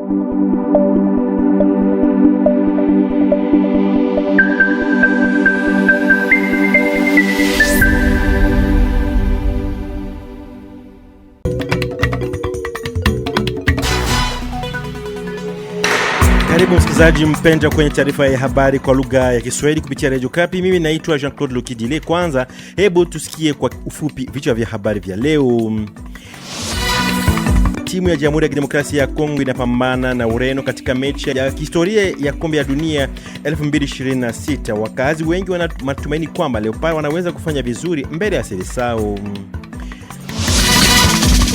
Karibu msikilizaji mpendwa kwenye taarifa ya habari kwa lugha ya Kiswahili kupitia Radio Kapi. Mimi naitwa Jean-Claude Lokidile. Kwanza hebu tusikie kwa ufupi vichwa vya habari vya leo. Timu ya Jamhuri ya Kidemokrasia ya Kongo inapambana na Ureno katika mechi ya kihistoria ya Kombe ya Dunia 2026. Wakazi wengi wana matumaini kwamba Leopard wanaweza kufanya vizuri mbele ya Seleção.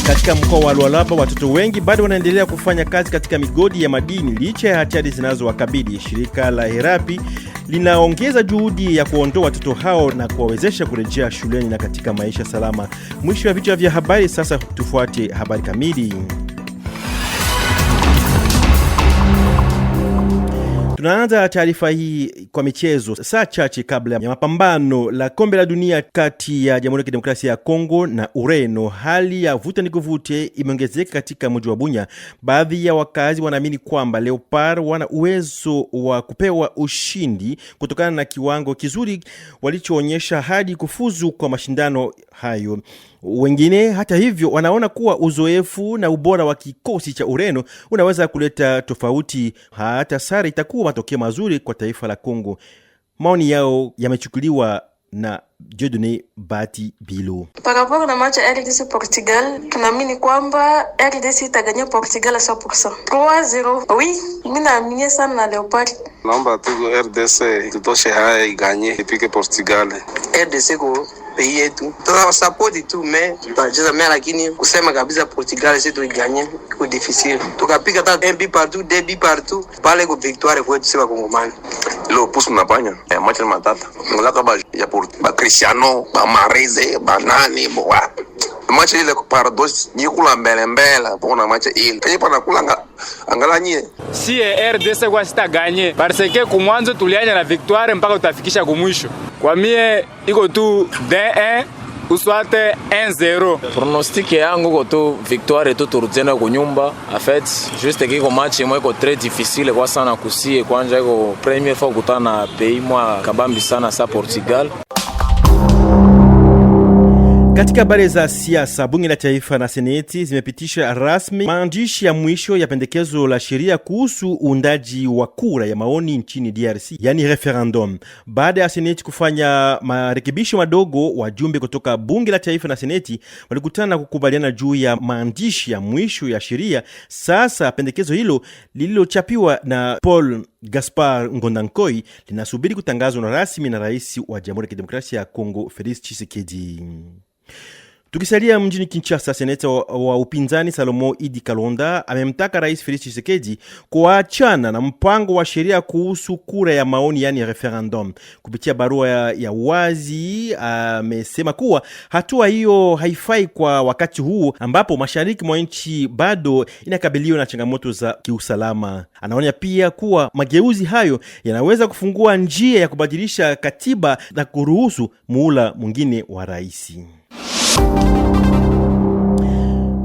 Katika mkoa wa Lualaba watoto wengi bado wanaendelea kufanya kazi katika migodi ya madini licha ya hatari zinazowakabili. Shirika la Herapi linaongeza juhudi ya kuondoa watoto hao na kuwawezesha kurejea shuleni na katika maisha salama. Mwisho wa vichwa vya habari. Sasa tufuate habari kamili. Tunaanza taarifa hii kwa michezo. Saa chache kabla ya mapambano la Kombe la Dunia kati ya Jamhuri ya Kidemokrasia ya Kongo na Ureno, hali ya vuta nikuvute imeongezeka katika mji wa Bunya. Baadhi ya wakazi wanaamini kwamba Leopard wana uwezo wa kupewa ushindi kutokana na kiwango kizuri walichoonyesha hadi kufuzu kwa mashindano hayo. Wengine hata hivyo wanaona kuwa uzoefu na ubora wa kikosi cha Ureno unaweza kuleta tofauti, hata sare itakuwa matokeo mazuri kwa taifa la Kongo. Maoni yao yamechukuliwa na Dieudonné Bati Bilo. Par rapport na match RDC Portugal, tunaamini kwamba RDC itaganya Portugal 100%. 3-0. Oui, mimi naamini sana na Leopard. Naomba tu RDC tutoshe haya iganye ipike Portugal. RDC ko pays yetu. Tuna support tu tutacheza lakini kusema kabisa Portugal sisi tuiganye iko difficile. Tukapiga hata 1 but partout, 2 but partout, pale kwa victoire kwetu sisi Wakongomani. Leo pusu mnapanya ya match matata. Ngolaka ba ya Portugal, Cristiano, ba Mareze, banani boa. Match ile kwa paradox ni kula mbele bona match ile. Kanye pana kula angalanye. Si RDC kwa sita ganye. Parce que kumwanzo tulianya na victoire mpaka utafikisha kumwisho. Kwa mie iko tu 1-1 uswate 1-0. Pronostic yangu ko tu victoire tu turutena kwa nyumba. En fait, juste kiko match moi ko très difficile kwa sana kusie kwanja iko première fois kutana pays moi kabambi sana sa Portugal. Katika habari za siasa, bunge la taifa na seneti zimepitisha rasmi maandishi ya mwisho ya pendekezo la sheria kuhusu uundaji wa kura ya maoni nchini DRC, yani referendum. Baada ya seneti kufanya marekebisho madogo, wajumbe kutoka bunge la taifa na seneti walikutana kukubaliana juu ya maandishi ya mwisho ya sheria. Sasa pendekezo hilo lililochapiwa na Paul Gaspard Ngondankoi linasubiri kutangazwa na rasmi na rais wa Jamhuri ya Kidemokrasia ya Kongo Felix Tshisekedi. Tukisalia mjini Kinshasa, seneta wa upinzani Salomo Idi Kalonda amemtaka rais Felix Tshisekedi kuachana na mpango wa sheria kuhusu kura ya maoni, yani referendum. Kupitia barua ya wazi amesema kuwa hatua hiyo haifai kwa wakati huu ambapo mashariki mwa nchi bado inakabiliwa na changamoto za kiusalama. Anaonya pia kuwa mageuzi hayo yanaweza kufungua njia ya kubadilisha katiba na kuruhusu muhula mwingine wa rais.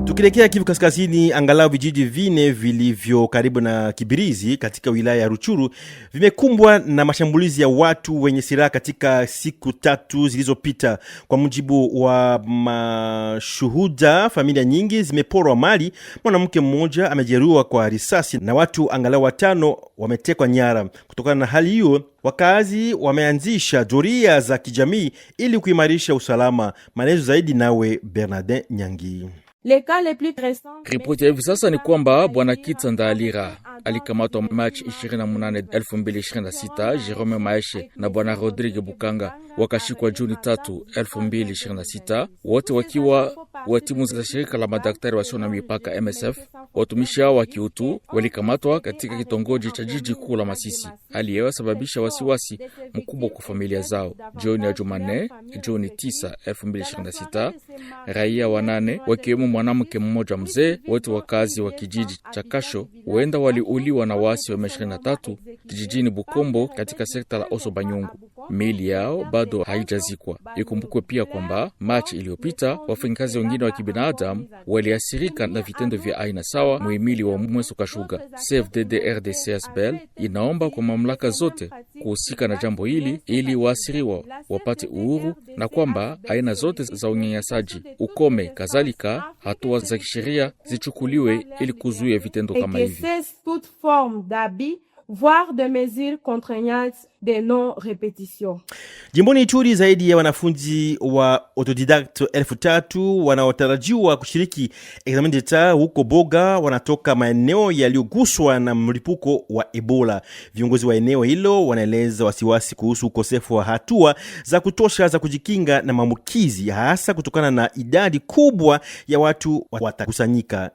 Tukilekea Kivu Kaskazini, angalau vijiji vine vilivyo karibu na Kibirizi katika wilaya ya Ruchuru vimekumbwa na mashambulizi ya watu wenye silaha katika siku 3 zilizopita. Kwa mujibu wa mashuhuda, familia nyingi zimeporwa mali, mwanamke mmoja amejeruhiwa kwa risasi na watu angalau 5 wametekwa nyara. Kutokana na hali hiyo, wakazi wameanzisha doria za kijamii ili kuimarisha usalama. Maelezo zaidi nawe Bernardin Nyangi. Ripoti ya hivi sasa ni kwamba bwana Kitsa Ndalira alikamatwa March 28, 2026, Jerome Maeshe na bwana Rodrigue Bukanga wakashikwa Juni 3, 2026, wote wakiwa wa timu za shirika la madaktari wasio na mipaka MSF. Watumishi hao wa kiutu walikamatwa katika kitongoji cha jiji kuu la Masisi, hali hiyo sababisha wasiwasi mkubwa kwa familia zao. Jioni ya Jumanne, Juni 9, 2026, raia 8 wakiwemo mwanamke mmoja mzee, wote wakazi wa kijiji cha Kasho, huenda waliuliwa na wasi wa M23 kijijini Bukombo katika sekta la Oso Banyungu. miili yao bado haijazikwa. Ikumbukwe pia kwamba Machi iliyopita wafanyakazi wengine wa kibinadamu waliasirika na vitendo vya aina sawa muhimili wa Mweso Kashuga. CFDD RDCSBL inaomba kwa mamlaka zote kuhusika na jambo hili ili waasiriwa wapate uhuru na kwamba aina zote za unyanyasaji ukome, kadhalika hatua za kisheria zichukuliwe ili kuzuia vitendo kama hivi. Voire de mesures contraignantes de non-répétition. Jimboni Ituri, zaidi ya wanafunzi wa autodidact 3,000 wanaotarajiwa kushiriki examen d'etat huko Boga wanatoka maeneo yaliyoguswa na mlipuko wa Ebola. Viongozi wa eneo hilo wanaeleza wasiwasi kuhusu ukosefu wa hatua za kutosha za kujikinga na maambukizi, hasa kutokana na idadi kubwa ya watu watakusanyika.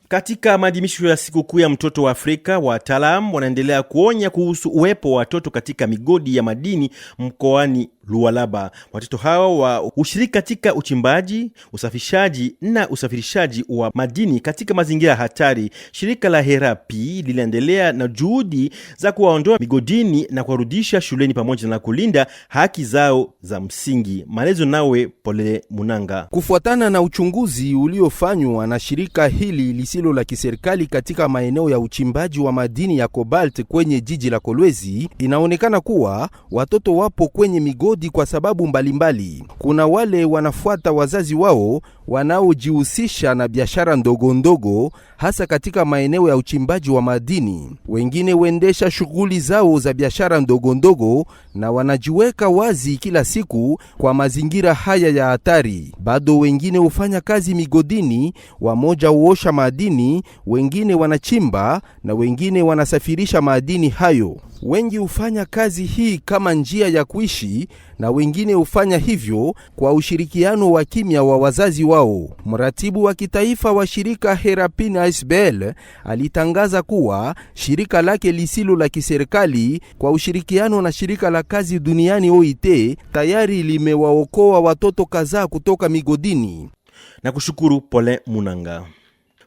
Katika maadhimisho ya sikukuu ya mtoto wa Afrika, wataalamu wanaendelea kuonya kuhusu uwepo wa watoto katika migodi ya madini mkoani Lualaba. Watoto hao hushiriki katika uchimbaji, usafishaji na usafirishaji wa madini katika mazingira hatari. Shirika la Herapi linaendelea na juhudi za kuwaondoa migodini na kuwarudisha shuleni pamoja na kulinda haki zao za msingi. Maelezo nawe Pole Munanga. Kufuatana na uchunguzi uliofanywa na shirika hili lisilo la kiserikali katika maeneo ya uchimbaji wa madini ya cobalt kwenye jiji la Kolwezi, inaonekana kuwa watoto wapo kwenye migodi kwa sababu mbalimbali. Kuna wale wanafuata wazazi wao wanaojihusisha na biashara ndogo ndogo hasa katika maeneo ya uchimbaji wa madini. Wengine huendesha shughuli zao za biashara ndogo ndogo na wanajiweka wazi kila siku kwa mazingira haya ya hatari. Bado wengine hufanya kazi migodini, wamoja huosha madini, wengine wanachimba na wengine wanasafirisha madini hayo. Wengi hufanya kazi hii kama njia ya kuishi na wengine hufanya hivyo kwa ushirikiano wa kimya wa wazazi wao. Mratibu wa kitaifa wa shirika Herapin ASBL alitangaza kuwa shirika lake lisilo la kiserikali kwa ushirikiano na shirika la kazi duniani OIT tayari limewaokoa watoto kadhaa kutoka migodini. Na kushukuru Pole Munanga.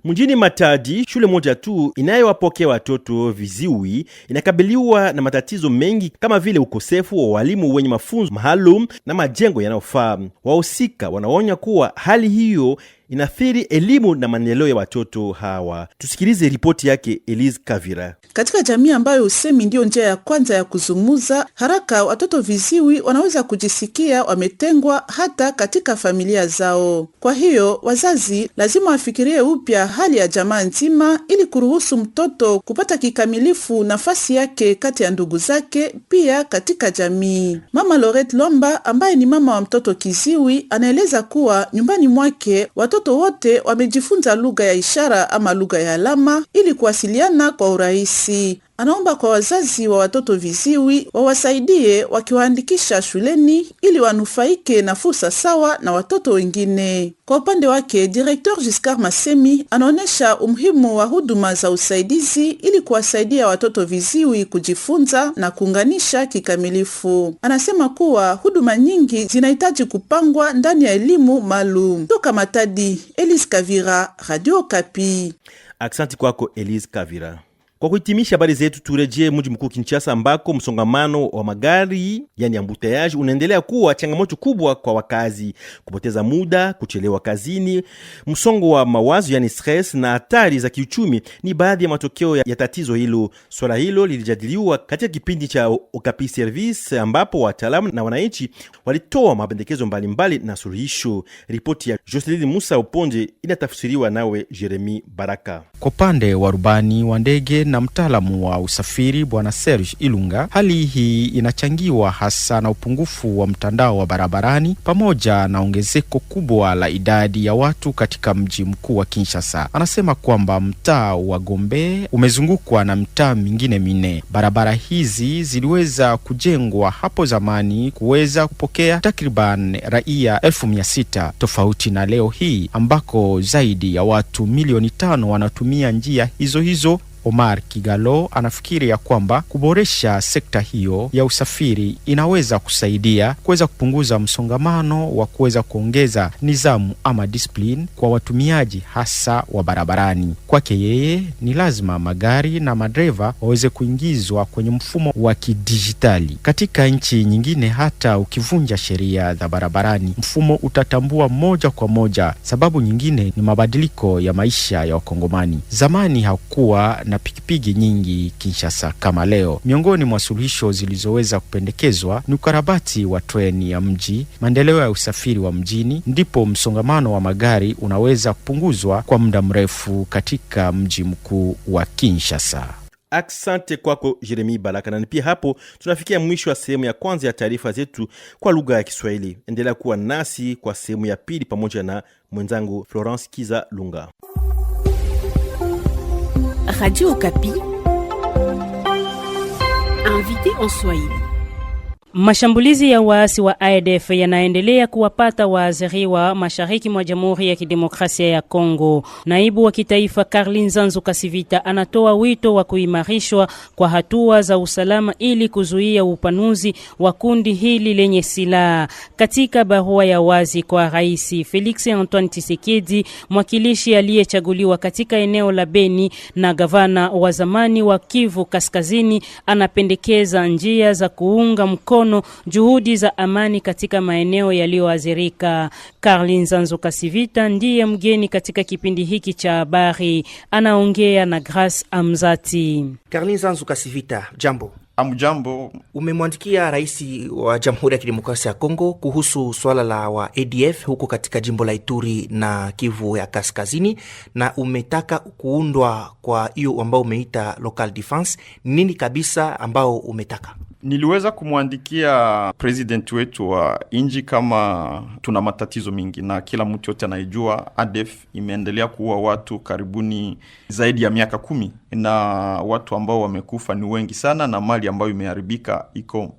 Mjini Matadi, shule moja tu inayowapokea watoto viziwi inakabiliwa na matatizo mengi kama vile ukosefu wa walimu wenye mafunzo maalum na majengo yanayofaa. Wahusika wanaonya kuwa hali hiyo inathiri elimu na maendeleo ya watoto hawa. Tusikilize ripoti yake Elise Kavira. Katika jamii ambayo usemi ndio njia ya kwanza ya kuzungumza haraka, watoto viziwi wanaweza kujisikia wametengwa hata katika familia zao. Kwa hiyo wazazi lazima wafikirie upya hali ya jamaa nzima ili kuruhusu mtoto kupata kikamilifu nafasi yake kati ya ndugu zake pia katika jamii. Mama Lorette Lomba ambaye ni mama wa mtoto kiziwi anaeleza kuwa nyumbani mwake watoto wote wamejifunza lugha ya ishara ama lugha ya alama ili kuwasiliana kwa urahisi. Anaomba kwa wazazi wa watoto viziwi wawasaidie wakiwaandikisha shuleni ili wanufaike na fursa sawa na watoto wengine. Kwa upande wake, Directeur Giscard Masemi anaonesha umuhimu wa huduma za usaidizi ili kuwasaidia watoto viziwi kujifunza na kuunganisha kikamilifu. Anasema kuwa huduma nyingi zinahitaji kupangwa ndani ya elimu maalum. Toka Matadi, Elise Kavira, Radio Kapi. Aksanti kwako Elise Kavira. Kwa kuhitimisha habari zetu, turejee mji mkuu Kinshasa ambako msongamano wa magari yani embouteillage unaendelea kuwa changamoto kubwa kwa wakazi. Kupoteza muda, kuchelewa kazini, msongo wa mawazo yani stress na hatari za kiuchumi ni baadhi ya matokeo ya tatizo hilo. Swala hilo lilijadiliwa katika kipindi cha Okapi Service ambapo wataalamu na wananchi walitoa mapendekezo mbalimbali na suluhisho. Ripoti ya Jocelyn Musa Uponje inatafsiriwa nawe Jeremy Baraka. Kwa pande wa rubani wa ndege na mtaalamu wa usafiri Bwana Serge Ilunga, hali hii inachangiwa hasa na upungufu wa mtandao wa barabarani pamoja na ongezeko kubwa la idadi ya watu katika mji mkuu wa Kinshasa. Anasema kwamba mtaa wa Gombe umezungukwa na mtaa mingine minne. Barabara hizi ziliweza kujengwa hapo zamani kuweza kupokea takriban raia 1600 tofauti na leo hii ambako zaidi ya watu milioni 5 wanatumia njia hizo Omar Kigalo anafikiri ya kwamba kuboresha sekta hiyo ya usafiri inaweza kusaidia kuweza kupunguza msongamano wa kuweza kuongeza nizamu ama discipline kwa watumiaji hasa wa barabarani. Kwake yeye ni lazima magari na madereva waweze kuingizwa kwenye mfumo wa kidijitali. Katika nchi nyingine hata ukivunja sheria za barabarani, mfumo utatambua moja kwa moja. Sababu nyingine ni mabadiliko ya maisha ya Wakongomani. Zamani hakuwa na pikipiki nyingi Kinshasa kama leo. Miongoni mwa suluhisho zilizoweza kupendekezwa ni ukarabati wa treni ya mji, maendeleo ya usafiri wa mjini, ndipo msongamano wa magari unaweza kupunguzwa kwa muda mrefu katika mji mkuu wa Kinshasa. Asante kwako Jeremy Balaka. Na pia hapo tunafikia mwisho wa sehemu ya kwanza ya taarifa zetu kwa lugha ya Kiswahili. Endelea kuwa nasi kwa sehemu ya pili pamoja na mwenzangu Florence Kiza Lunga. Radio Okapi. Invité en Swahili. Mashambulizi ya waasi wa ADF yanaendelea kuwapata waaziriwa mashariki mwa Jamhuri ya Kidemokrasia ya Kongo. Naibu wa kitaifa Karlin Zanzu Kasivita anatoa wito wa kuimarishwa kwa hatua za usalama ili kuzuia upanuzi wa kundi hili lenye silaha. Katika barua ya wazi kwa Rais Felix Antoine Tshisekedi, mwakilishi aliyechaguliwa katika eneo la Beni na gavana wa zamani wa Kivu Kaskazini, anapendekeza njia za kuunga mkono juhudi za amani katika maeneo yaliyoathirika. Karlin Zanzu Kasivita ndiye mgeni katika kipindi hiki cha habari. Anaongea na Grace Amzati. Karlin Zanzu Kasivita, jambo. Amjambo. Umemwandikia rais wa Jamhuri ya Kidemokrasia ya Kongo kuhusu swala la wa ADF huko katika jimbo la Ituri na Kivu ya Kaskazini, na umetaka kuundwa kwa hiyo ambao umeita local defense. Nini kabisa ambao umetaka? Niliweza kumwandikia president wetu wa inji kama tuna matatizo mingi, na kila mtu yote anaijua ADF imeendelea kuua watu karibuni zaidi ya miaka 10, na watu ambao wamekufa ni wengi sana, na mali ambayo imeharibika iko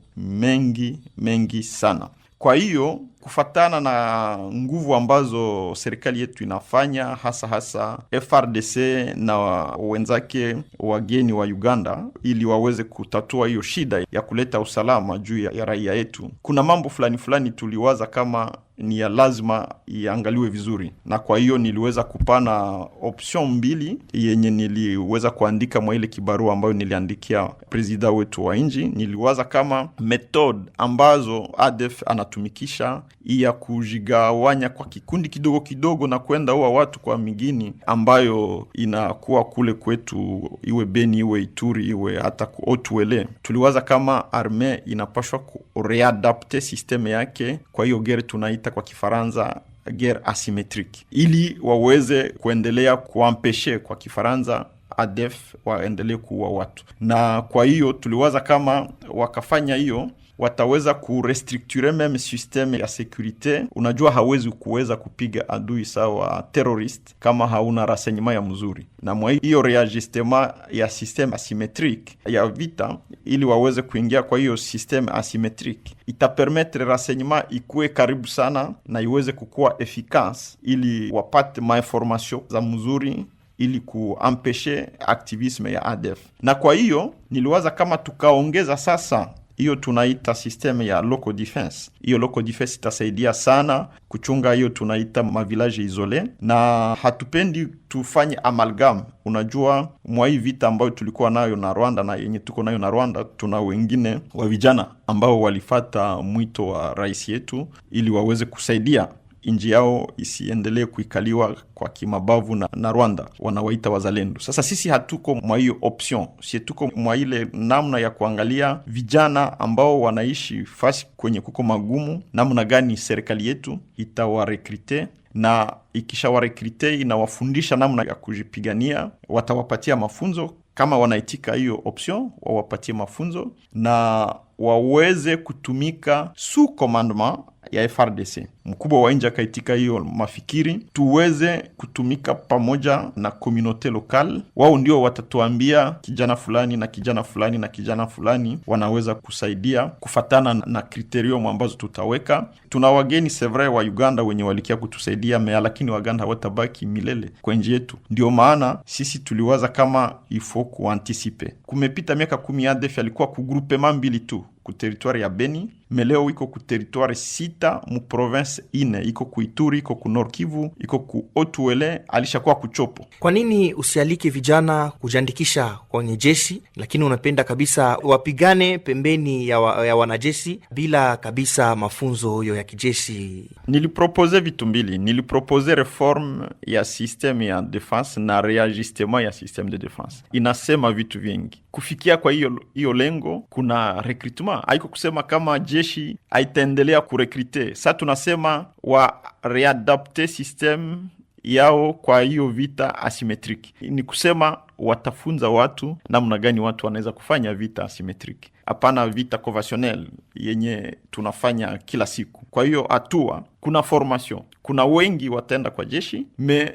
mengi sana. Kwa hiyo kufatana na nguvu ambazo serikali yetu inafanya, hasa FRDC na wenzake wageni wa Uganda, ili waweze kutatua hiyo shida ya kuleta usalama juu ya raia yetu, kuna mambo fulani tuliwaza kama ni ya lazima iangaliwe vizuri. Na kwa hiyo niliweza kupana option 2 yenye niliweza kuandika mwa ile kibarua ambayo niliandikia presida wetu wa inji. Niliwaza kama method ambazo ADF anatumikisha ya kujigawanya kwa kikundi kidogo na kwenda huwa watu kwa migini ambayo inakuwa kule kwetu, iwe Beni, iwe Ituri, iwe hata Otuele. Tuliwaza kama arme inapashwa kureadapte systeme yake kwa hiyo guerre tunaita kwa Kifaransa guerre asymétrique, ili waweze kuendelea kuampeshe kwa Kifaransa ADF waendelee kuua watu. Na kwa hiyo tuliwaza kama wakafanya hiyo wataweza kurestructure meme systeme ya securite. Unajua hawezi kuweza kupiga adui sawa terrorist kama hauna renseignement ya mzuri, na mwa hiyo reajustema ya systeme asymétrique ya vita, ili waweze kuingia kwa hiyo systeme asymétrique, itapermettre renseignement ikuwe karibu sana na iweze kukua efficace, ili wapate information za mzuri ili kuampeshe activisme ya ADF. Na kwa hiyo niliwaza kama tukaongeza sasa hiyo tunaita system ya local defense. Hiyo local defense itasaidia sana kuchunga hiyo tunaita mavilaje isole, na hatupendi tufanye amalgam. Unajua mwa hii vita ambayo tulikuwa nayo na Rwanda na yenye tuko nayo na Rwanda, tuna wengine wa vijana ambao walifata mwito wa rais yetu ili waweze kusaidia inji yao isiendelee kuikaliwa kwa kimabavu na Rwanda, wanawaita wazalendo. Sasa sisi hatuko mwa hiyo option, sisi tuko mwa ile namna ya kuangalia vijana ambao wanaishi fasi kwenye kuko magumu, namna gani serikali yetu itawarekrite, na ikishawarekrite inawafundisha namna ya kujipigania, watawapatia mafunzo. Kama wanaitika hiyo option, wawapatie mafunzo, na waweze kutumika sous commandement ya FRDC. Mkubwa wa nchi akaitika hiyo mafikiri, tuweze kutumika pamoja na communauté locale. Wao ndio watatuambia kijana fulani na kijana fulani na kijana fulani wanaweza kusaidia kufatana na kriterium ambazo tutaweka. Tuna wageni c'est vrai wa Uganda wenye walikia kutusaidia lakini Waganda watabaki milele kwa nchi yetu. Ndio maana sisi tuliwaza kama ifo kuanticipe. Kumepita miaka 10 ADF alikuwa ku groupement mbili tu ku territoire ya Beni, meleo iko ku territoire 6 mu province 4, iko ku Ituri, iko ku Nord Kivu, iko ku Otuele, alishakuwa kuchopo. Kwa nini usialike vijana kujiandikisha kwenye jeshi, lakini unapenda kabisa wapigane pembeni ya wanajeshi bila kabisa mafunzo hiyo ya kijeshi? Nilipropose vitu mbili. Nilipropose reforme ya systeme ya defense na reajustement ya systeme de defense. Inasema vitu vingi. Kufikia kwa hiyo lengo kuna recruitment. Haiko kusema kama jeshi haitaendelea kurekrute. Sasa tunasema wa readapte system yao kwa hiyo vita asymmetric. Ni kusema watafunza watu namna gani watu wanaweza kufanya vita asymmetric. Hapana vita conventionnel yenye tunafanya kila siku. Kwa hiyo hatua kuna formation. Kuna wengi wataenda kwa jeshi,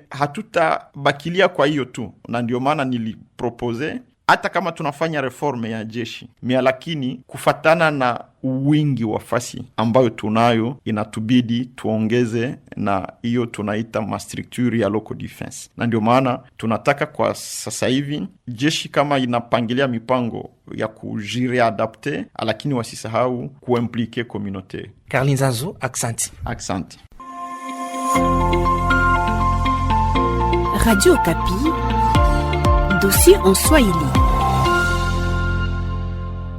hatutabakilia kwa hiyo tu. Na ndio maana nilipropose hata kama tunafanya reforme ya jeshi, lakini kufatana na wingi wa fasi ambayo tunayo, inatubidi tuongeze na hiyo tunaita ma structure ya local defense. Na ndio maana tunataka kwa sasa hivi jeshi kama inapangilia mipango ya kujireadapte, lakini wasisahau kuimplike communauté. Karlin Zanzu, accent. Radio Okapi, dossier en Swahili.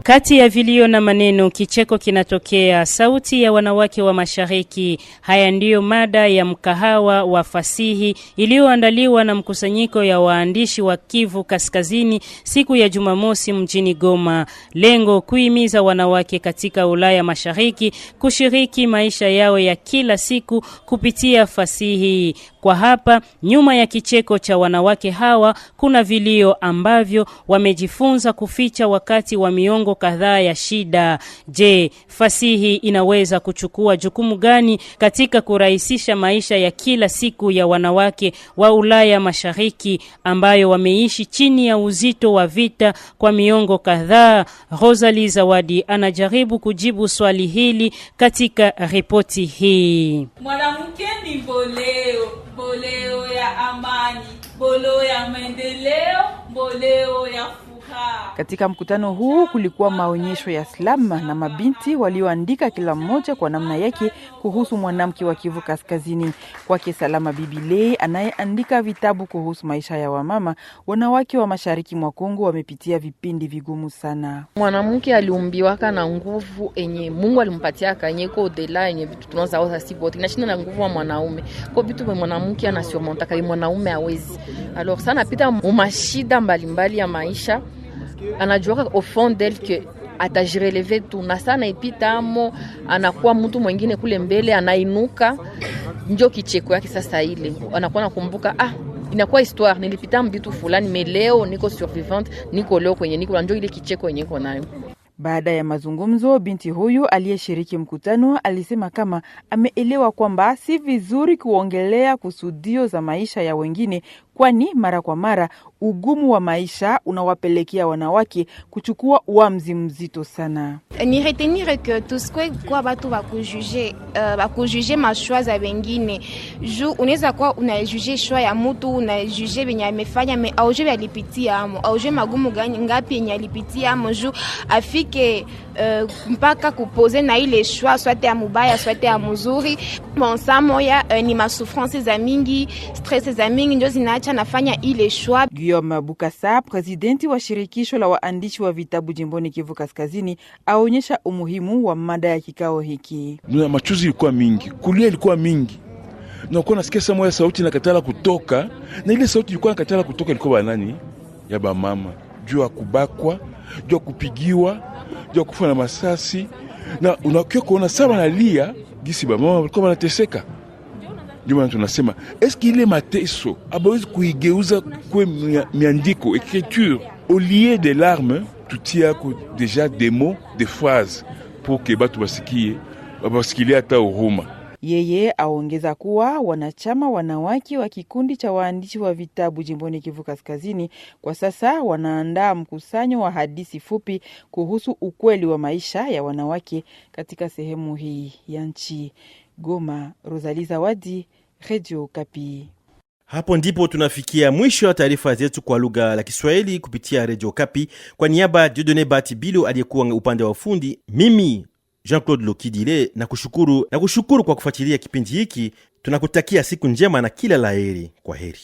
Kati ya vilio na maneno, kicheko kinatokea. Sauti ya wanawake wa mashariki. Haya ndiyo mada ya mkahawa wa fasihi iliyoandaliwa na mkusanyiko ya waandishi wa Kivu Kaskazini siku ya Jumamosi mjini Goma. Lengo kuhimiza wanawake katika Ulaya Mashariki kushiriki maisha yao ya kila siku kupitia fasihi. Kwa hapa, nyuma ya kicheko cha wanawake hawa kuna vilio ambavyo wamejifunza kuficha wakati wa miongo kadhaa ya shida. Je, fasihi inaweza kuchukua jukumu gani katika kurahisisha maisha ya kila siku ya wanawake wa Ulaya Mashariki ambayo wameishi chini ya uzito wa vita kwa miongo kadhaa? Rosalie Zawadi anajaribu kujibu swali hili katika ripoti hii. Mwanamke ni boleo ya amani, boleo ya maendeleo, boleo ya furaha. Katika mkutano huu kulikuwa maonyesho ya slam na mabinti walioandika kila mmoja kwa namna yake kuhusu mwanamke wa Kivu Kaskazini. Kwake Salama Bibile anayeandika vitabu kuhusu maisha ya wamama, wanawake wa mashariki mwa Kongo wamepitia vipindi vigumu sana. Mwanamke aliumbiwaka na nguvu enye Mungu alimpatia kanyeko dela enye vitu tunaanza oza siboti. Inashinda na nguvu wa mwanaume. Kwa vitu vya mwanamke anasurmonta kama mwanaume hawezi. Alors sana pita mashida mbalimbali ya maisha. Anajua au fond d'elle que atajireleve tu na sana ipita amo anakuwa mtu mwingine kule mbele anainuka, ndio kicheko yake sasa ile anakuwa nakumbuka inakuwa histoire nilipita mbitu fulani mais leo niko survivante, niko leo kwenye niko ndio ile kicheko yenyewe iko nayo. Baada ya mazungumzo, binti huyu aliyeshiriki mkutano alisema kama ameelewa kwamba si vizuri kuongelea kusudio za maisha ya wengine, kwani mara kwa mara ugumu wa maisha unawapelekea wanawake kuchukua uamuzi mzito sana. Ni retenir que tout ce quoi batu ba kujuger mashwa za wengine. Ju unaweza kwa unajuger shwa ya mtu, unajuger benye amefanya mais auje alipitia amo, auje magumu gani ngapi yenye alipitia amo ju afike mpaka kupoze na ile shwa swate ya mubaya swate ya mzuri. Bon samo ya ni masouffrance za mingi, stress za mingi ndio zinaacha nafanya ile shwa. Guillaume Bukasa, presidenti wa shirikisho la waandishi wa vitabu jimboni Kivu Kaskazini, aonyesha umuhimu wa mada ya kikao hiki. Machozi ilikuwa mingi, kulia ilikuwa mingi. Na uko nasikia samoya sauti nakatala kutoka, na ile sauti ilikuwa nakatala kutoka ilikuwa nani? Ya ba mama. Juu ya kubakwa, juu ya kupigiwa, juu ya kufa na masasi. Na unakiwa kuona sawa nalia, gisi ba mama walikuwa wanateseka. Ndio maana tunasema eski ile mateso abawezi kuigeuza kwa miandiko, écriture, au lieu de larmes tutia ko deja des mots, des phrases pour que batu basikilie hata huruma. Yeye aongeza kuwa wanachama wanawake wa kikundi cha waandishi wa vitabu jimboni Kivu Kaskazini kwa sasa wanaandaa mkusanyo wa hadithi fupi kuhusu ukweli wa maisha ya wanawake katika sehemu hii ya nchi. Goma, Rosalie Zawadi, Radio Kapi. Hapo ndipo tunafikia mwisho wa taarifa zetu kwa lugha la Kiswahili kupitia Radio Kapi. Kwa niaba ya Dieudonné Batibilo aliyekuwa upande wa ufundi, mimi Jean-Claude Lokidile na kushukuru kwa kufuatilia kipindi hiki. Tunakutakia siku njema na kila laheri. Kwa heri.